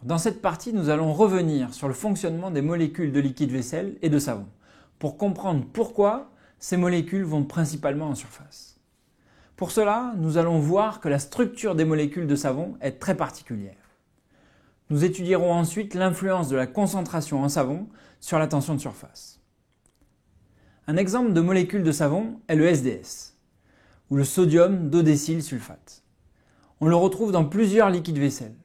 Dans cette partie, nous allons revenir sur le fonctionnement des molécules de liquide vaisselle et de savon, pour comprendre pourquoi ces molécules vont principalement en surface. Pour cela, nous allons voir que la structure des molécules de savon est très particulière. Nous étudierons ensuite l'influence de la concentration en savon sur la tension de surface. Un exemple de molécule de savon est le SDS, ou le sodium dodécylsulfate. On le retrouve dans plusieurs liquides vaisselle.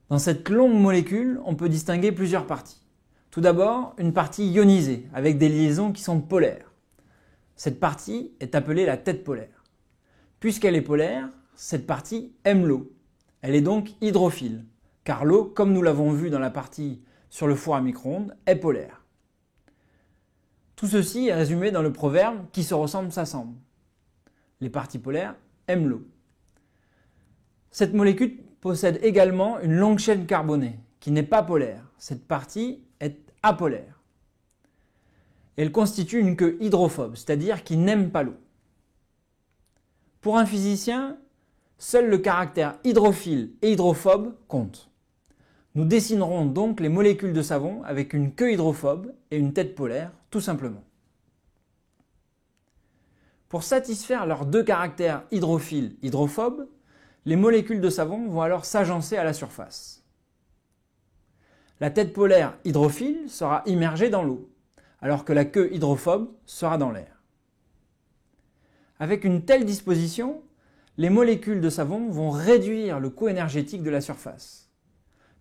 Dans cette longue molécule, on peut distinguer plusieurs parties. Tout d'abord, une partie ionisée, avec des liaisons qui sont polaires. Cette partie est appelée la tête polaire. Puisqu'elle est polaire, cette partie aime l'eau. Elle est donc hydrophile, car l'eau, comme nous l'avons vu dans la partie sur le four à micro-ondes, est polaire. Tout ceci est résumé dans le proverbe « qui se ressemble s'assemble ». Les parties polaires aiment l'eau. Cette molécule possède également une longue chaîne carbonée qui n'est pas polaire. Cette partie est apolaire. Elle constitue une queue hydrophobe, c'est-à-dire qui n'aime pas l'eau. Pour un physicien, seul le caractère hydrophile et hydrophobe compte. Nous dessinerons donc les molécules de savon avec une queue hydrophobe et une tête polaire, tout simplement. Pour satisfaire leurs deux caractères hydrophile-hydrophobe, les molécules de savon vont alors s'agencer à la surface. La tête polaire hydrophile sera immergée dans l'eau, alors que la queue hydrophobe sera dans l'air. Avec une telle disposition, les molécules de savon vont réduire le coût énergétique de la surface.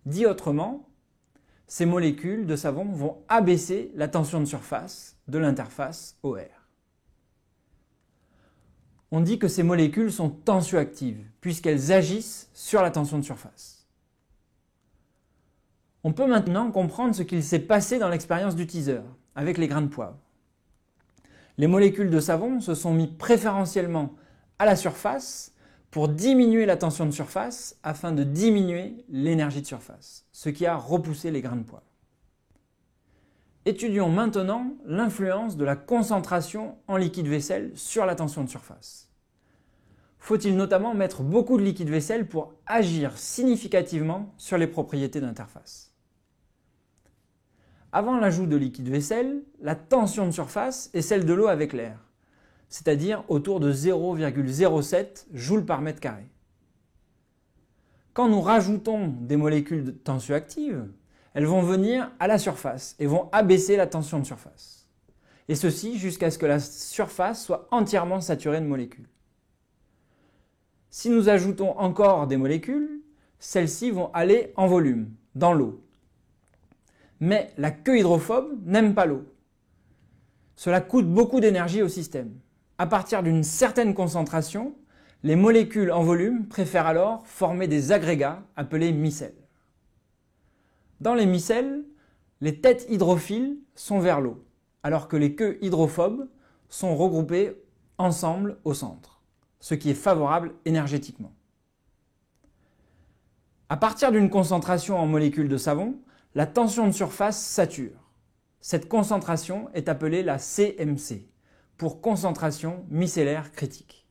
Dit autrement, ces molécules de savon vont abaisser la tension de surface de l'interface au air. On dit que ces molécules sont tensioactives, puisqu'elles agissent sur la tension de surface. On peut maintenant comprendre ce qu'il s'est passé dans l'expérience du teaser, avec les grains de poivre. Les molécules de savon se sont mis préférentiellement à la surface pour diminuer la tension de surface afin de diminuer l'énergie de surface, ce qui a repoussé les grains de poivre. Étudions maintenant l'influence de la concentration en liquide vaisselle sur la tension de surface. Faut-il notamment mettre beaucoup de liquide vaisselle pour agir significativement sur les propriétés d'interface? Avant l'ajout de liquide vaisselle, la tension de surface est celle de l'eau avec l'air, c'est-à-dire autour de 0,07 joules par mètre carré. Quand nous rajoutons des molécules tensioactives, elles vont venir à la surface et vont abaisser la tension de surface. Et ceci jusqu'à ce que la surface soit entièrement saturée de molécules. Si nous ajoutons encore des molécules, celles-ci vont aller en volume, dans l'eau. Mais la queue hydrophobe n'aime pas l'eau. Cela coûte beaucoup d'énergie au système. À partir d'une certaine concentration, les molécules en volume préfèrent alors former des agrégats appelés micelles. Dans les micelles, les têtes hydrophiles sont vers l'eau, alors que les queues hydrophobes sont regroupées ensemble au centre, ce qui est favorable énergétiquement. À partir d'une concentration en molécules de savon, la tension de surface sature. Cette concentration est appelée la CMC, pour concentration micellaire critique.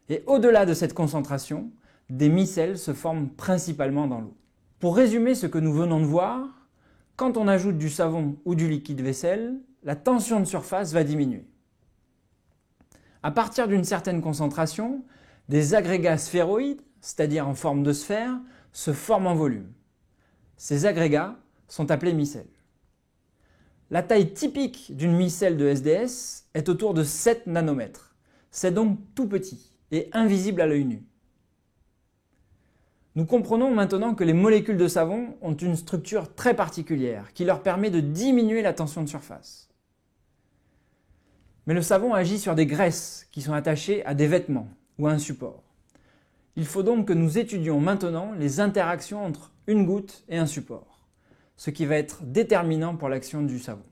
Et au-delà de cette concentration, des micelles se forment principalement dans l'eau. Pour résumer ce que nous venons de voir, quand on ajoute du savon ou du liquide vaisselle, la tension de surface va diminuer. À partir d'une certaine concentration, des agrégats sphéroïdes, c'est-à-dire en forme de sphère, se forment en volume. Ces agrégats sont appelés micelles. La taille typique d'une micelle de SDS est autour de 7 nanomètres. C'est donc tout petit et invisible à l'œil nu. Nous comprenons maintenant que les molécules de savon ont une structure très particulière qui leur permet de diminuer la tension de surface. Mais le savon agit sur des graisses qui sont attachées à des vêtements ou à un support. Il faut donc que nous étudions maintenant les interactions entre une goutte et un support, ce qui va être déterminant pour l'action du savon.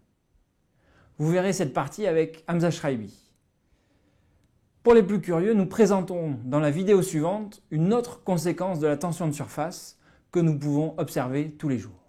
Vous verrez cette partie avec Hamza Shraibi. Pour les plus curieux, nous présentons dans la vidéo suivante une autre conséquence de la tension de surface que nous pouvons observer tous les jours.